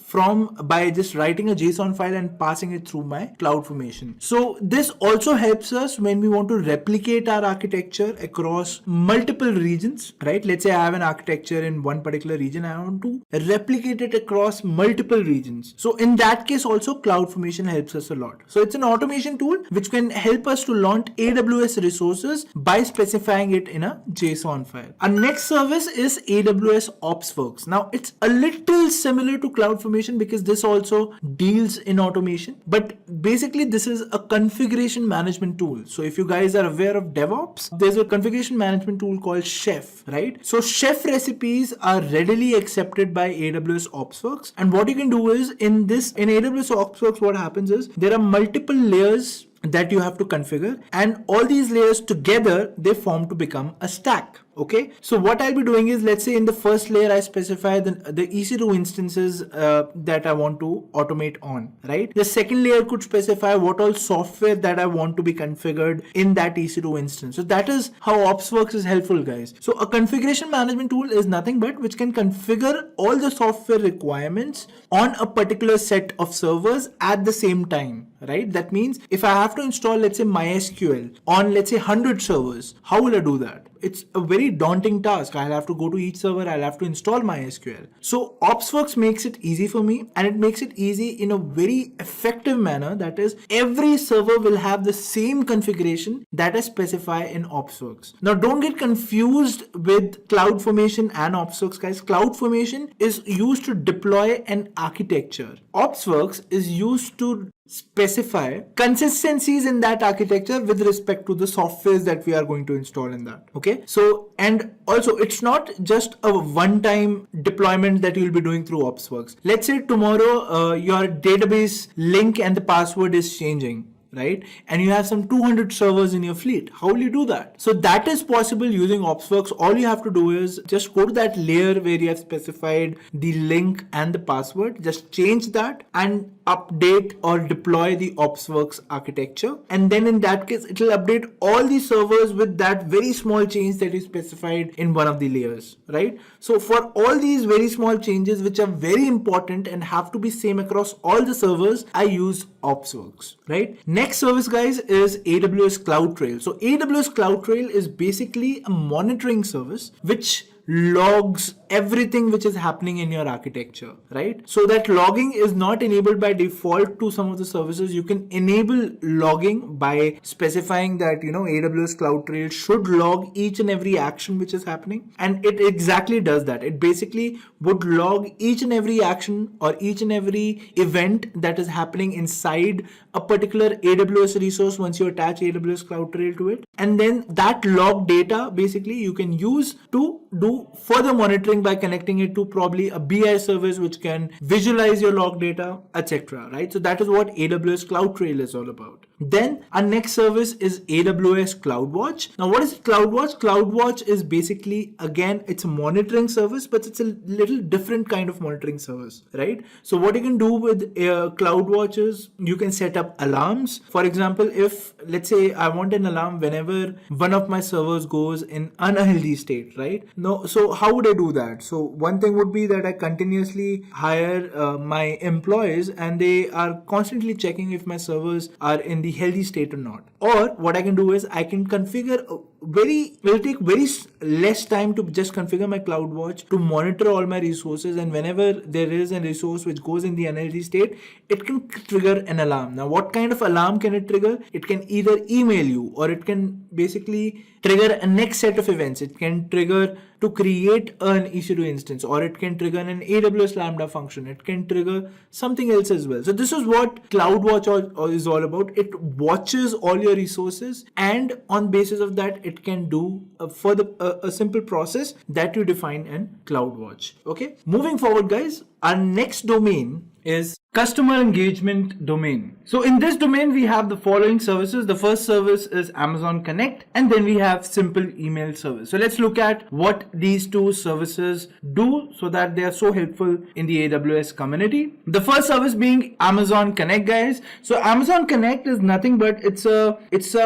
by just writing a JSON file and passing it through my CloudFormation. So this also helps us when we want to replicate our architecture across multiple regions, right? Let's say I have an architecture in one particular region, I want to replicate it across multiple regions. So in that case also CloudFormation helps us a lot. So it's an automation tool which can help us to launch AWS resources by specifying it in a JSON file. Our next service is AWS Opsworks. Now it's a little similar to CloudFormation because this also deals in automation, but basically this is a configuration management tool. So if you guys are aware of DevOps, there's a configuration management tool called Chef, right? So Chef recipes are readily accepted by AWS Opsworks, and what you can do is in AWS Opsworks, what happens is there are multiple layers that you have to configure, and all these layers together they form to become a stack. Okay, so what I'll be doing is, let's say in the first layer I specify the EC2 instances that I want to automate on, right? The second layer could specify what all software that I want to be configured in that EC2 instance. So that is how Opsworks is helpful, guys. So a configuration management tool is nothing but which can configure all the software requirements on a particular set of servers at the same time, right? That means if I have to install, let's say MySQL on, let's say 100 servers, how will I do that? It's a very daunting task. I'll have to go to each server, I'll have to install MySQL. So Opsworks makes it easy for me, and it makes it easy in a very effective manner. That is, every server will have the same configuration that I specify in Opsworks. Now don't get confused with CloudFormation and Opsworks, guys. CloudFormation is used to deploy an architecture. Opsworks is used to specify consistencies in that architecture with respect to the softwares that we are going to install in that. Okay, so and also it's not just a one-time deployment that you'll be doing through Opsworks. Let's say tomorrow your database link and the password is changing, right? And you have some 200 servers in your fleet. How will you do that? So that is possible using Opsworks. All you have to do is just go to that layer where you have specified the link and the password, just change that and update or deploy the Opsworks architecture. And then in that case, it will update all the servers with that very small change that is specified in one of the layers, right? So for all these very small changes, which are very important and have to be same across all the servers, I use Opsworks, right? Next service, guys, is AWS Cloudtrail. So AWS Cloudtrail is basically a monitoring service which logs everything which is happening in your architecture, right? So that logging is not enabled by default to some of the services. You can enable logging by specifying that, AWS Cloudtrail should log each and every action which is happening. And it exactly does that. It basically would log each and every action or each and every event that is happening inside a particular AWS resource once you attach AWS Cloudtrail to it. And then that log data basically you can use to do further monitoring by connecting it to probably a BI service which can visualize your log data, etc. Right? So that is what AWS Cloudtrail is all about. Then our next service is AWS Cloudwatch. Now, what is Cloudwatch? Cloudwatch is basically, again, it's a monitoring service, but it's a little different kind of monitoring service, right? So what you can do with Cloudwatch is you can set up alarms. For example, if let's say I want an alarm whenever one of my servers goes in unhealthy state, right? No, so how would I do that? So one thing would be that I continuously hire my employees and they are constantly checking if my servers are in the healthy state or not. Or what I can do is I can configure it'll take very less time to just configure my CloudWatch to monitor all my resources, and whenever there is a resource which goes in the unhealthy state, it can trigger an alarm. Now, what kind of alarm can it trigger? It can either email you, or it can basically trigger a next set of events. It can trigger to create an EC2 instance, or it can trigger an AWS Lambda function. It can trigger something else as well. So this is what CloudWatch is all about. It watches all your resources, and on basis of that, it can do a simple process that you define in CloudWatch. Okay. Moving forward, guys, our next domain is customer engagement domain. So in this domain, we have the following services. The first service is Amazon Connect, and then we have simple email service. So let's look at what these two services do so that they are so helpful in the AWS community. The first service being Amazon Connect, guys. So Amazon Connect is nothing but it's a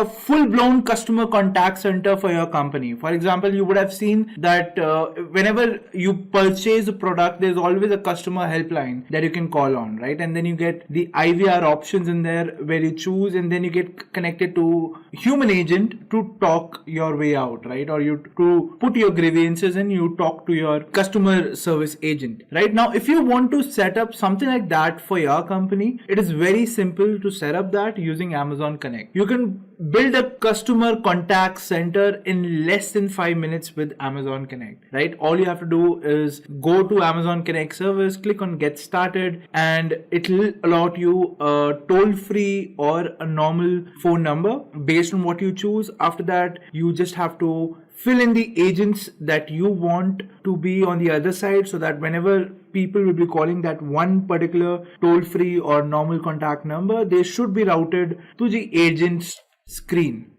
full-blown customer contact center for your company. For example, you would have seen that whenever you purchase a product, there's always a customer helpline that you can call on, right? And then you get the IVR options in there where you choose, and then you get connected to human agent to talk your way out, right? Or you to put your grievances and you talk to your customer service agent, right? Now, if you want to set up something like that for your company, it is very simple to set up that using Amazon Connect. You can build a customer contact center in less than 5 minutes with Amazon Connect, right? All you have to do is go to Amazon Connect service, click on get started, and it will allot you a toll-free or a normal phone number based on what you choose. After that, you just have to fill in the agents that you want to be on the other side, so that whenever people will be calling that one particular toll-free or normal contact number, they should be routed to the agent screen,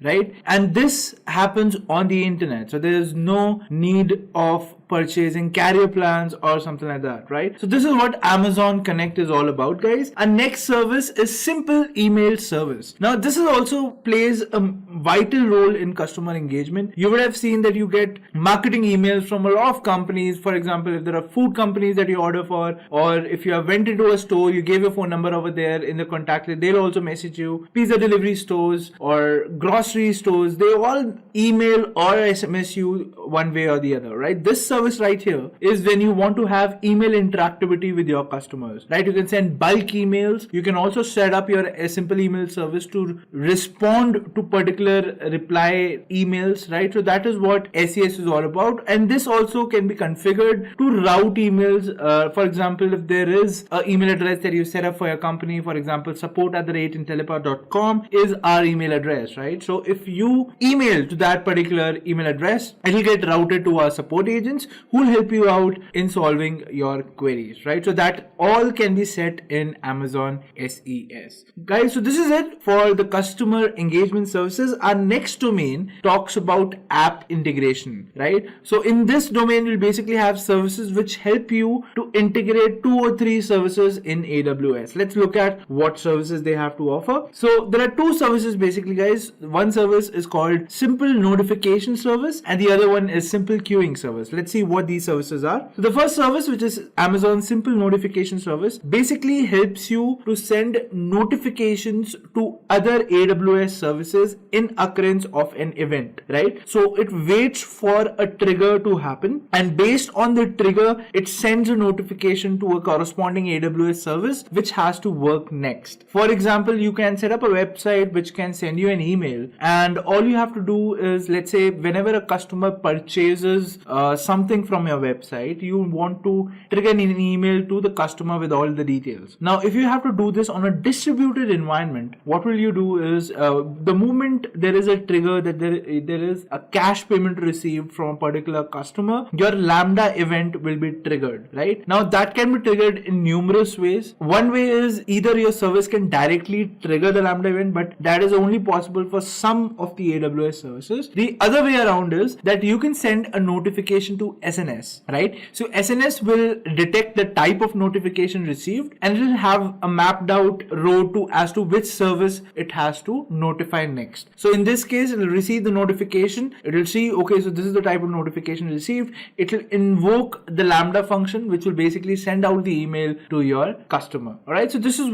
right? And this happens on the internet, so there is no need of purchasing carrier plans or something like that, right? So this is what Amazon Connect is all about, guys. Our next service is simple email service. Now, this is also plays a vital role in customer engagement. You would have seen that you get marketing emails from a lot of companies. For example, if there are food companies that you order for, or if you have went into a store, you gave your phone number over there in the contact list, they'll also message you. Pizza delivery stores or grocery stores, they all email or SMS you one way or the other, right? This service right here is when you want to have email interactivity with your customers, right? You can send bulk emails. You can also set up your simple email service to respond to particular reply emails, right? So that is what SES is all about. And this also can be configured to route emails. For example, if there is an email address that you set up for your company, for example, support@intellipaat.com is our email address, right? So if you email to that particular email address, it will get routed to our support agents who will help you out in solving your queries, right? So that all can be set in Amazon SES. Guys, so this is it for the customer engagement services. Our next domain talks about app integration, right? So in this domain, we'll basically have services which help you to integrate 2 or 3 services in AWS. Let's look at what services they have to offer. So there are 2 services basically, guys. One service is called Simple Notification Service, and the other one is Simple Queuing Service. Let's see what these services are. So the first service, which is Amazon Simple Notification Service, basically helps you to send notifications to other AWS services in occurrence of an event, right? So it waits for a trigger to happen, and based on the trigger, it sends a notification to a corresponding AWS service which has to work next. For example, you can set up a website which can send you an email, and all you have to do is, let's say, whenever a customer purchases something something from your website, you want to trigger an email to the customer with all the details. Now, if you have to do this on a distributed environment, what will you do is the moment there is a trigger that there is a cash payment received from a particular customer, your Lambda event will be triggered, right? Now, that can be triggered in numerous ways. One way is either your service can directly trigger the Lambda event, but that is only possible for some of the AWS services. The other way around is that you can send a notification to SNS, right? So SNS will detect the type of notification received and it will have a mapped out row as to which service it has to notify next. So in this case, it will receive the notification. It will see, okay, so this is the type of notification received. It will invoke the Lambda function, which will basically send out the email to your customer. All right. So this is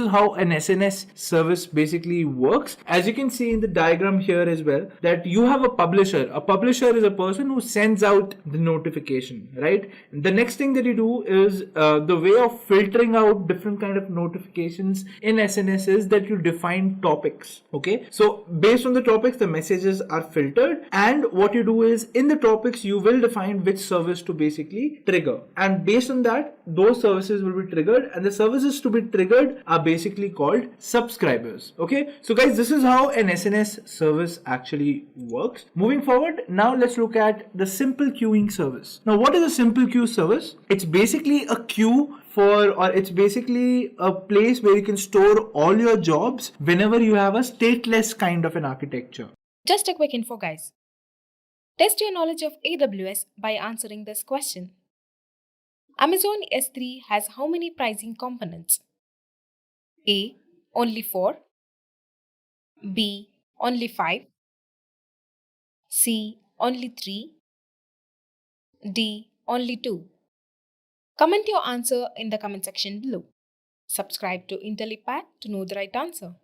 how an SNS service basically works. As you can see in the diagram here as well, that you have a publisher. A publisher is a person who sends out the notification, right? The next thing that you do is the way of filtering out different kind of notifications in SNS is that you define topics. Okay. So based on the topics, the messages are filtered, and what you do is in the topics, you will define which service to basically trigger. And based on that, those services will be triggered, and the services to be triggered are basically called subscribers. Okay. So guys, this is how an SNS service actually works. Moving forward, now let's look at the simple queuing service. Now, what is a simple queue service? It's basically a queue it's basically a place where you can store all your jobs whenever you have a stateless kind of an architecture. Just a quick info, guys. Test your knowledge of AWS by answering this question. Amazon S3 has how many pricing components? A. Only 4. B. Only 5. C. Only 3. D. Only 2. Comment your answer in the comment section below. Subscribe to Intellipaat to know the right answer.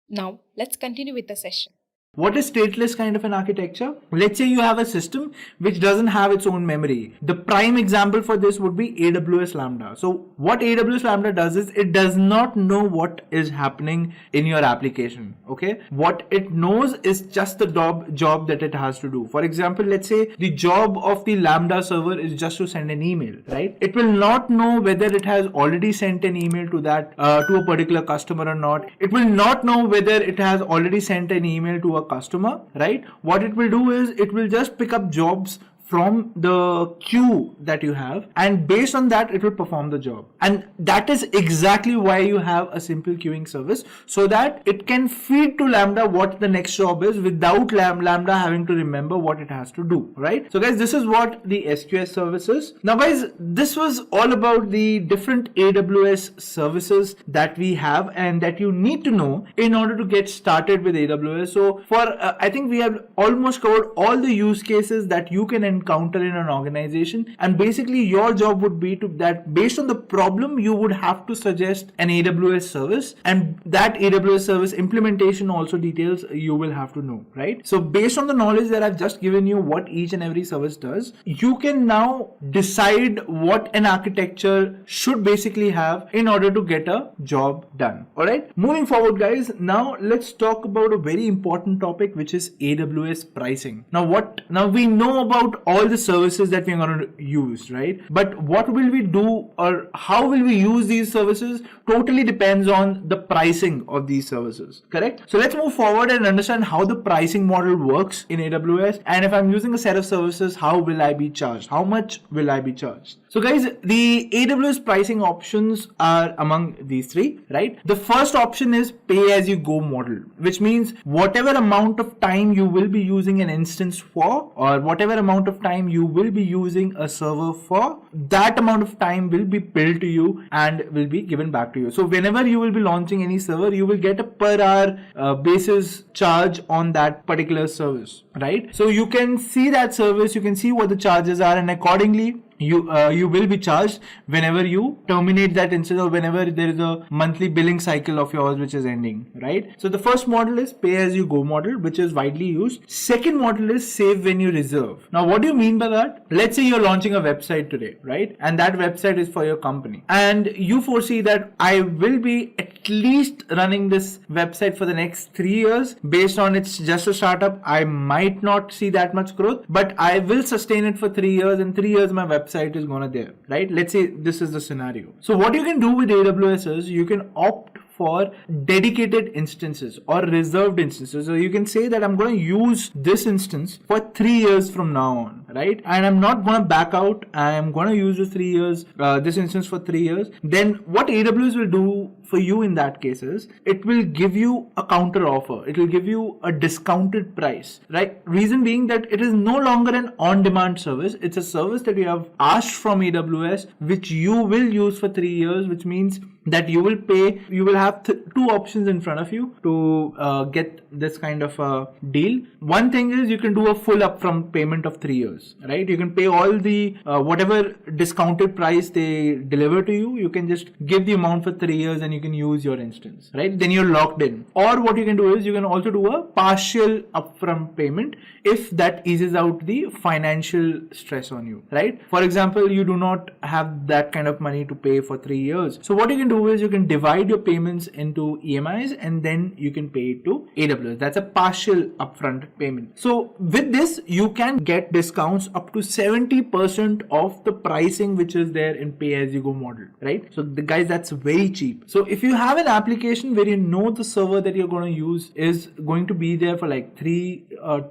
Now, let's continue with the session. What is stateless kind of an architecture? Let's say you have a system which doesn't have its own memory. The prime example for this would be AWS Lambda. So what AWS Lambda does is it does not know what is happening in your application. Okay. What it knows is just the job that it has to do. For example, let's say the job of the Lambda server is just to send an email, right? It will not know whether it has already sent an email to to a particular customer or not. It will not know whether it has already sent an email to a customer, right? What it will do is it will just pick up jobs from the queue that you have, and based on that it will perform the job. And that is exactly why you have a simple queuing service, so that it can feed to Lambda what the next job is without Lambda having to remember what it has to do, right? So guys, this is what the SQS service is. Now guys, this was all about the different AWS services that we have and that you need to know in order to get started with AWS. So I think we have almost covered all the use cases that you can encounter in an organization, and basically your job would be to that based on the problem you would have to suggest an AWS service, and that AWS service implementation also details you will have to know, right? So based on the knowledge that I've just given you what each and every service does, you can now decide what an architecture should basically have in order to get a job done. All right, moving forward guys, now let's talk about a very important topic, which is AWS pricing. Now we know about all the services that we're going to use, right? But what will we do or how will we use these services totally depends on the pricing of these services, correct? So let's move forward and understand how the pricing model works in AWS, and if I'm using a set of services, how will I be charged? How much will I be charged? So guys, the AWS pricing options are among these three, right? The first option is pay as you go model, which means whatever amount of time you will be using an instance for, or whatever amount of time you will be using a server for, that amount of time will be billed to you and will be given back to you. So whenever you will be launching any server, you will get a per hour basis charge on that particular service, right? So you can see that service, you can see what the charges are, and accordingly you will be charged whenever you terminate that instance or whenever there is a monthly billing cycle of yours which is ending, right? So the first model is pay as you go model, which is widely used. Second model is save when you reserve. Now, what do you mean by that? Let's say you're launching a website today, right? And that website is for your company, and you foresee that I will be at least running this website for the next 3 years. Based on it's just a startup, I might not see that much growth, but I will sustain it for 3 years. In 3 years, my website is gonna there, right? Let's say this is the scenario. So what you can do with AWS is you can opt for dedicated instances or reserved instances. So you can say that I'm going to use this instance for 3 years from now on, right? And I'm not going to back out. I'm going to use this instance for 3 years. Then what AWS will do for you in that case is it will give you a counter offer. It will give you a discounted price, right? Reason being that it is no longer an on-demand service. It's a service that you have asked from AWS, which you will use for 3 years, which means that you will have two options in front of you to get this kind of a deal. One thing is you can do a full upfront payment of 3 years, right? You can pay all the whatever discounted price they deliver to you. You can just give the amount for 3 years and you can use your instance, right? Then you're locked in. Or what you can do is you can also do a partial upfront payment if that eases out the financial stress on you, right? For example, you do not have that kind of money to pay for 3 years. So what you can do is you can divide your payments into EMIs and then you can pay it to AWS. That's a partial upfront payment. So with this, you can get discounts up to 70% of the pricing which is there in pay-as-you-go model, right? So guys, that's very cheap. So if you have an application where you know the server that you're going to use is going to be there for like 2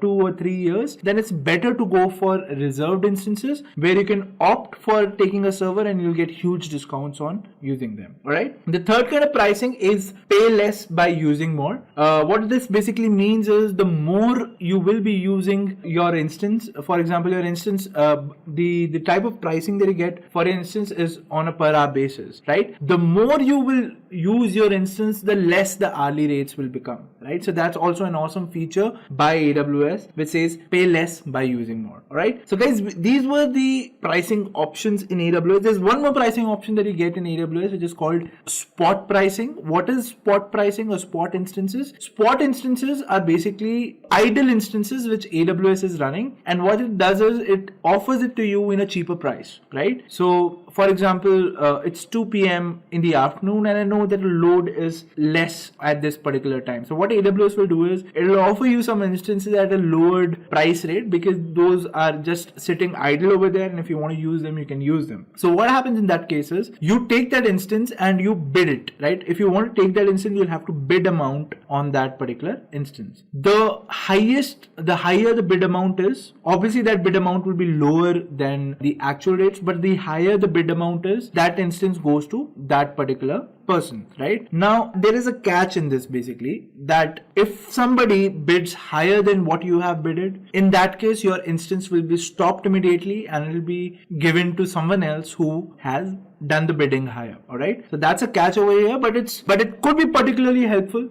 or 3 years, then it's better to go for reserved instances where you can opt for taking a server and you'll get huge discounts on using them. Alright. The third kind of pricing is pay less by using more. What this basically means is the more you will be using your instance, for example, your instance, the type of pricing that you get, for instance, is on a per hour basis, right? The more you will use your instance, the less the hourly rates will become, right? So that's also an awesome feature by AWS, which says pay less by using more. Alright. So guys, these were the pricing options in AWS. There's one more pricing option that you get in AWS, which is called spot pricing. What is spot pricing or spot instances? Spot instances are basically idle instances which AWS is running, and what it does is it offers it to you in a cheaper price, right? So for example, it's 2 p.m. in the afternoon and I know that the load is less at this particular time. So what AWS will do is it will offer you some instances at a lowered price rate because those are just sitting idle over there, and if you want to use them, you can use them. So what happens in that case is you take that instance and you bid it, right? If you want to take that instance, you'll have to bid amount on that particular instance. The higher the bid amount is, obviously that bid amount will be lower than the actual rates, but the higher the bid amount is, that instance goes to that particular person, right? Now there is a catch in this, basically, that if somebody bids higher than what you have bidded, in that case your instance will be stopped immediately and it will be given to someone else who has done the bidding higher. All right, so that's a catch over here, but it could be particularly helpful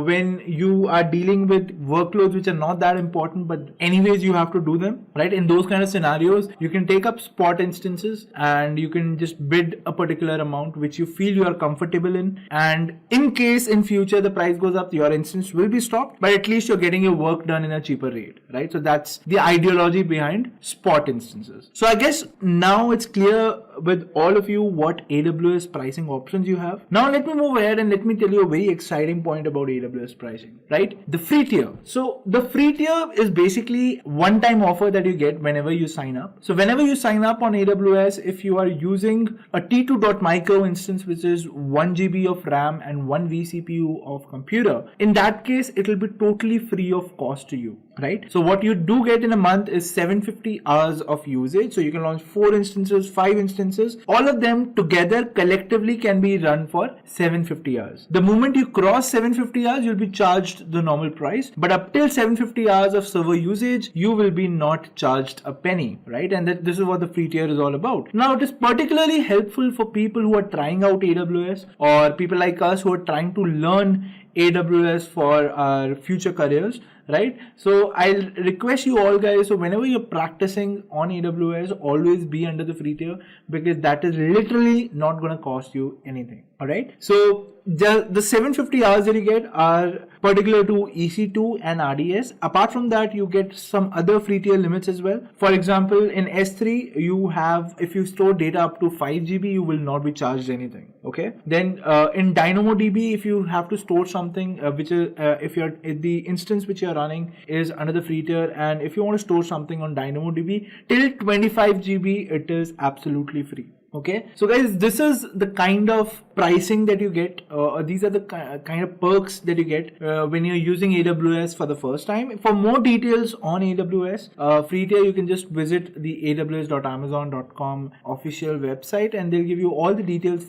when you are dealing with workloads which are not that important, but anyways you have to do them, right? In those kind of scenarios, you can take up spot instances and you can just bid a particular amount which you feel you are comfortable in, and in case in future the price goes up, your instance will be stopped, but at least you're getting your work done in a cheaper rate, right? So that's the ideology behind spot instances. So I guess now it's clear with all of you what AWS pricing options you have. Now let me move ahead and let me tell you a very exciting point about AWS pricing, right? The free tier. So the free tier is basically one-time offer that you get whenever you sign up. So whenever you sign up on AWS, if you are using a T2.micro instance, which is 1 GB of RAM and 1 vCPU of computer, in that case, it will be totally free of cost to you, right? So what you do get in a month is 750 hours of usage. So you can launch 4 instances, 5 instances, all of them together collectively can be run for 750 hours. The moment you cross 750 hours, you'll be charged the normal price, but up till 750 hours of server usage, you will be not charged a penny, right? And this is what the free tier is all about. Now it is particularly helpful for people who are trying out AWS or people like us who are trying to learn AWS for our future careers, right? So I'll request you all guys, so whenever you're practicing on AWS, always be under the free tier, because that is literally not going to cost you anything. All right. So the 750 hours that you get are particular to EC2 and RDS. Apart from that, you get some other free tier limits as well. For example, in S3, you have, if you store data up to 5 GB, you will not be charged anything. Okay. Then in DynamoDB, if you have to store something, which is if the instance which you are running is under the free tier, and if you want to store something on DynamoDB till 25 GB, it is absolutely free. Okay, so guys, this is the kind of pricing that you get. These are the kind of perks that you get when you're using AWS for the first time. For more details on AWS free tier, you can just visit the aws.amazon.com official website, and they'll give you all the details.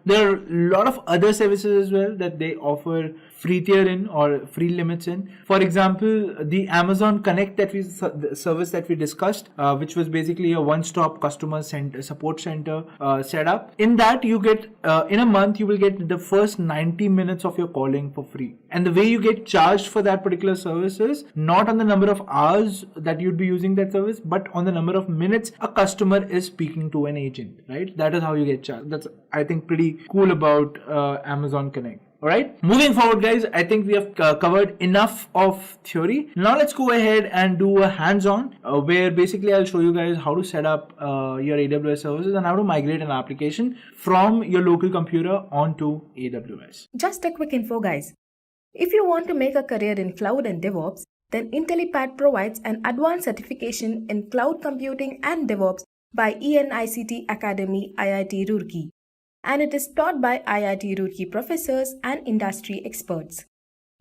There are a lot of other services as well that they offer free tier in or free limits in. For example, the Amazon Connect service that we discussed, which was basically a one-stop customer support center setup. In that, you get in a month you will get the first 90 minutes of your calling for free. And the way you get charged for that particular service is not on the number of hours that you'd be using that service, but on the number of minutes a customer is speaking to an agent, right? That is how you get charged. That's, I think, pretty cool about Amazon Connect. Alright, moving forward guys, I think we have covered enough of theory. Now let's go ahead and do a hands-on where basically I'll show you guys how to set up your AWS services and how to migrate an application from your local computer onto AWS. Just a quick info guys. If you want to make a career in cloud and DevOps, then Intellipaat provides an advanced certification in cloud computing and DevOps by ENICT Academy IIT Roorkee, and it is taught by IIT Roorkee professors and industry experts.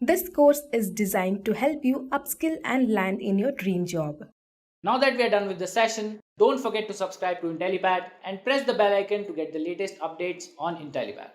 This course is designed to help you upskill and land in your dream job. Now that we are done with the session, don't forget to subscribe to Intellipaat and press the bell icon to get the latest updates on Intellipaat.